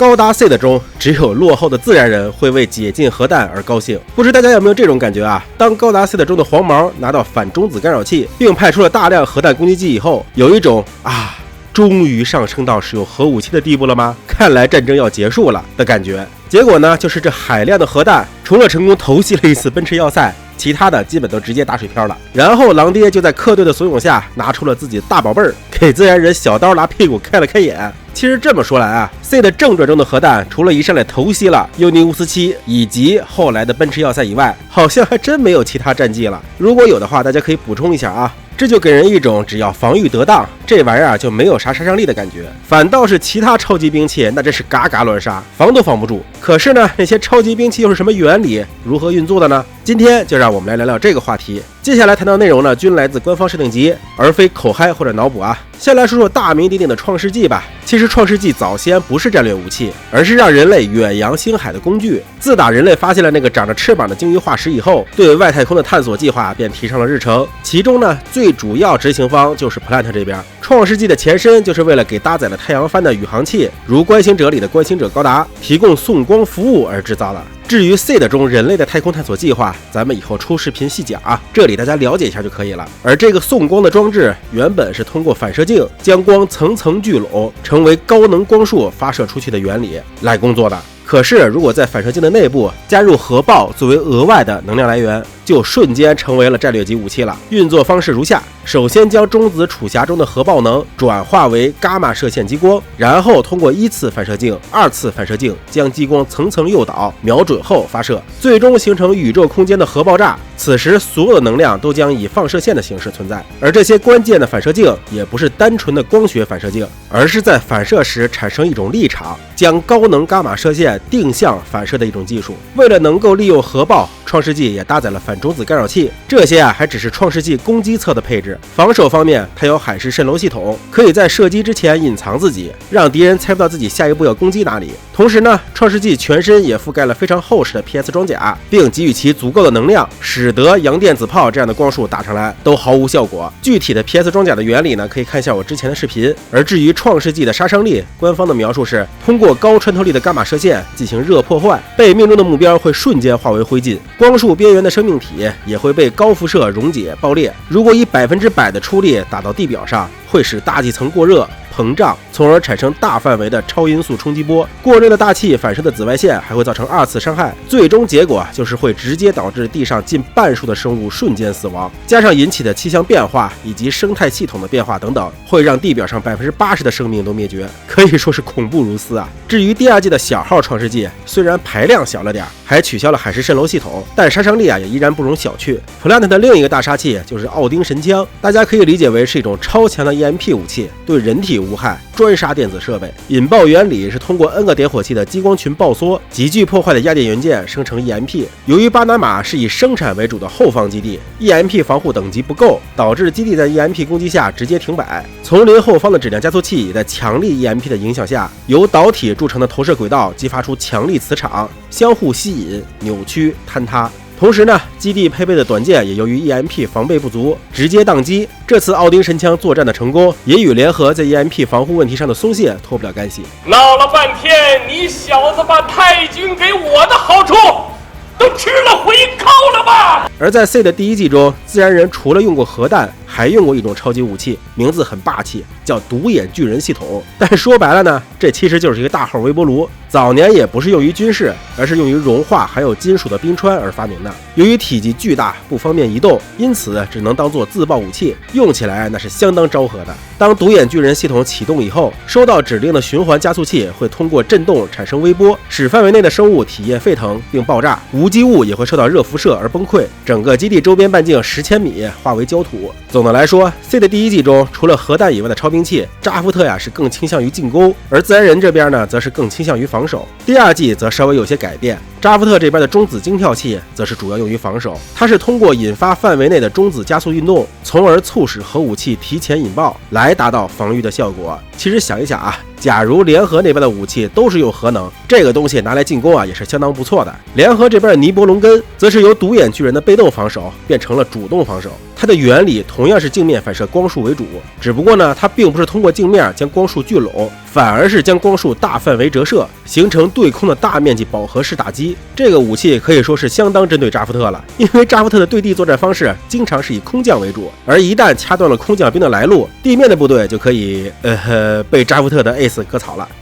高达 Seed 中只有落后的自然人会为解禁核弹而高兴。不知大家有没有这种感觉啊？当高达 Seed 中的黄毛拿到反中子干扰器，并派出了大量核弹攻击机以后，有一种终于上升到使用核武器的地步了吗？看来战争要结束了的感觉。结果呢，就是这海量的核弹，除了成功偷袭了一次奔驰要塞，其他的基本都直接打水漂了。然后狼爹就在客队的怂恿下，拿出了自己的大宝贝儿，给自然人小刀拿屁股开了开眼。其实这么说来啊 ，C 的正传中的核弹，除了一上来偷袭了尤尼乌斯7以及后来的奔驰要塞以外，好像还真没有其他战绩了。如果有的话，大家可以补充一下啊。这就给人一种只要防御得当，这玩意儿就没有啥杀伤力的感觉，反倒是其他超级兵器那真是嘎嘎乱杀，防都防不住。可是呢，那些超级兵器又是什么原理，如何运作的呢？今天就让我们来聊聊这个话题。接下来谈到内容呢，均来自官方设定集，而非口嗨或者脑补啊。先来说说大名鼎鼎的创世纪吧。其实创世纪早先不是战略武器，而是让人类远洋星海的工具。自打人类发现了那个长着翅膀的鲸鱼化石以后，对外太空的探索计划便提上了日程。其中呢，最主要执行方就是 Plant 这边。创世纪的前身就是为了给搭载了太阳帆的宇航器，如观星者里的观星者高达，提供送光服务而制造的。至于 Seed 中人类的太空探索计划，咱们以后出视频细讲啊，这里大家了解一下就可以了。而这个送光的装置原本是通过反射镜将光层层聚拢，成为高能光束发射出去的原理来工作的。可是如果在反射镜的内部加入核爆作为额外的能量来源，就瞬间成为了战略级武器了。运作方式如下：首先将中子储匣中的核爆能转化为伽马射线激光，然后通过1次反射镜、2次反射镜将激光层层诱导，瞄准后发射，最终形成宇宙空间的核爆炸。此时所有的能量都将以放射线的形式存在，而这些关键的反射镜也不是单纯的光学反射镜，而是在反射时产生一种力场，将高能伽马射线定向反射的一种技术。为了能够利用核爆，创世纪也搭载了反中子干扰器，这些还只是创世纪攻击侧的配置。防守方面，它有海市蜃楼系统，可以在射击之前隐藏自己，让敌人猜不到自己下一步要攻击哪里。同时呢，创世纪全身也覆盖了非常厚实的 PS 装甲，并给予其足够的能量，使得洋电子炮这样的光束打上来都毫无效果。具体的 PS 装甲的原理呢，可以看一下我之前的视频。而至于创世纪的杀伤力，官方的描述是通过高穿透力的伽马射线进行热破坏，被命中的目标会瞬间化为灰烬，光束边缘的生命体也会被高辐射溶解爆裂。如果以100%的出力打到地表上，会使大气层过热膨胀，从而产生大范围的超音速冲击波。过热的大气反射的紫外线还会造成2次伤害，最终结果就是会直接导致地上近半数的生物瞬间死亡，加上引起的气象变化以及生态系统的变化等等，会让地表上80%的生命都灭绝，可以说是恐怖如斯啊。至于第2季的小号创世纪，虽然排量小了点，还取消了海市蜃楼系统，但杀伤力也依然不容小觑。Plant 的另一个大杀器就是奥丁神枪，大家可以理解为是一种超强的 EMP 武器，对人体无害，专杀电子设备。引爆原理是通过 N 个点火器的激光群爆缩，极具破坏的压电元件生成 EMP。由于巴拿马是以生产为主的后方基地， EMP 防护等级不够，导致基地在 EMP 攻击下直接停摆。丛林后方的质量加速器也在强力 EMP 的影响下，由导体铸成的投射轨道激发出强力磁场，相互吸引、扭曲、坍塌。同时呢，基地配备的短剑也由于 EMP 防备不足，直接宕机。这次奥丁神枪作战的成功，也与联合在 EMP 防护问题上的松懈脱不了干系。闹了半天，你小子把太君给我的好处都吃了回扣了吧？而在 C 的第1季中，自然人除了用过核弹，还用过一种超级武器，名字很霸气，叫独眼巨人系统。但说白了呢，这其实就是一个大号微波炉。早年也不是用于军事，而是用于融化含有金属的冰川而发明的。由于体积巨大，不方便移动，因此只能当做自爆武器，用起来那是相当昭和的。当独眼巨人系统启动以后，收到指令的循环加速器会通过震动产生微波，使范围内的生物体验沸腾并爆炸，无机物也会受到热辐射而崩溃，整个基地周边半径10千米化为焦土。总的来说， C 的第1季中，除了核弹以外的超兵器，扎夫特是更倾向于进攻，而自然人这边呢，则是更倾向于防守。第2季则稍微有些改变，扎夫特这边的中子精跳器则是主要用于防守，它是通过引发范围内的中子加速运动，从而促使核武器提前引爆，来达到防御的效果。其实想一想啊，假如联合那边的武器都是用核能，这个东西拿来进攻也是相当不错的。联合这边的尼伯龙根则是由独眼巨人的被动防守变成了主动防守，它的原理同样是镜面反射光束为主，只不过呢，它并不是通过镜面将光束聚拢，反而是将光束大范围折射，形成对空的大面积饱和式打击。这个武器可以说是相当针对扎夫特了，因为扎夫特的对地作战方式经常是以空降为主，而一旦掐断了空降兵的来路，地面的部队就可以被扎夫特的 Ace 割草了。